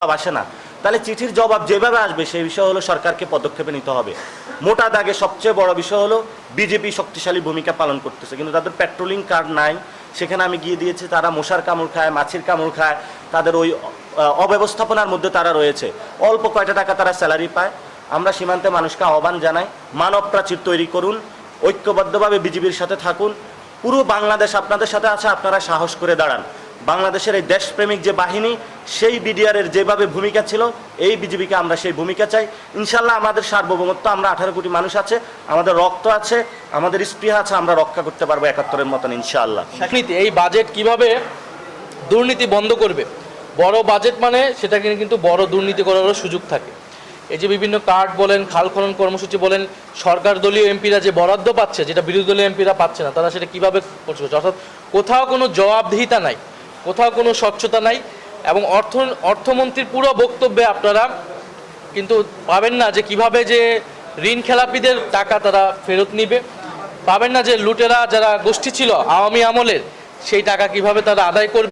আসে না, তাহলে চিঠির জবাব যেভাবে আসবে সেই বিষয় হলো সরকারকে পদক্ষেপে নিতে হবে। মোটা দাগে সবচেয়ে বড় বিষয় হলো বিজেপি শক্তিশালী ভূমিকা পালন করতেছে, কিন্তু তাদের পেট্রোলিং কার্ড নাই। সেখানে আমি গিয়ে দিয়েছি, তারা মশার কামড় খায়, মাছির কামড় খায়, তাদের ওই অব্যবস্থাপনার মধ্যে তারা রয়েছে। অল্প কয়টা টাকা তারা স্যালারি পায়। আমরা সীমান্তে মানুষকে আহ্বান জানাই, মানব প্রাচীর তৈরি করুন, ঐক্যবদ্ধভাবে বিজেপির সাথে থাকুন। পুরো বাংলাদেশ আপনাদের সাথে আছে, আপনারা সাহস করে দাঁড়ান। বাংলাদেশের এই দেশপ্রেমিক যে বাহিনী, সেই বিডিআরের যেভাবে ভূমিকা ছিল, এই বিজেপিকে আমরা সেই ভূমিকা চাই। ইনশাল্লাহ আমাদের সার্বভৌমত্ব, আমরা 18 কোটি মানুষ আছে, আমাদের রক্ত আছে, আমাদের স্পৃহা আছে, আমরা রক্ষা করতে পারবো 71-এর মতন ইনশাআল্লাহ। এই বাজেট কিভাবে দুর্নীতি বন্ধ করবে? বড় বাজেট মানে সেটাকে কিন্তু বড় দুর্নীতি করারও সুযোগ থাকে। এই যে বিভিন্ন কার্ড বলেন, খাল খনন কর্মসূচি বলেন, সরকার দলীয় এমপিরা যে বরাদ্দ পাচ্ছে, যেটা বিরোধী দলীয় এমপিরা পাচ্ছে না, তারা সেটা কীভাবে করছে? অর্থাৎ কোথাও কোনো জবাবদিহিতা নাই, কোথাও কোনো স্বচ্ছতা নাই। এবং অর্থমন্ত্রীর পুরো বক্তব্যে আপনারা কিন্তু পাবেন না যে কিভাবে যে ঋণ খেলাপিদের টাকা তারা ফেরত নিবে, পাবেন না যে লুটেরা যারা গোষ্ঠী ছিল আওয়ামী আমলের, সেই টাকা কিভাবে তারা আদায় করবে।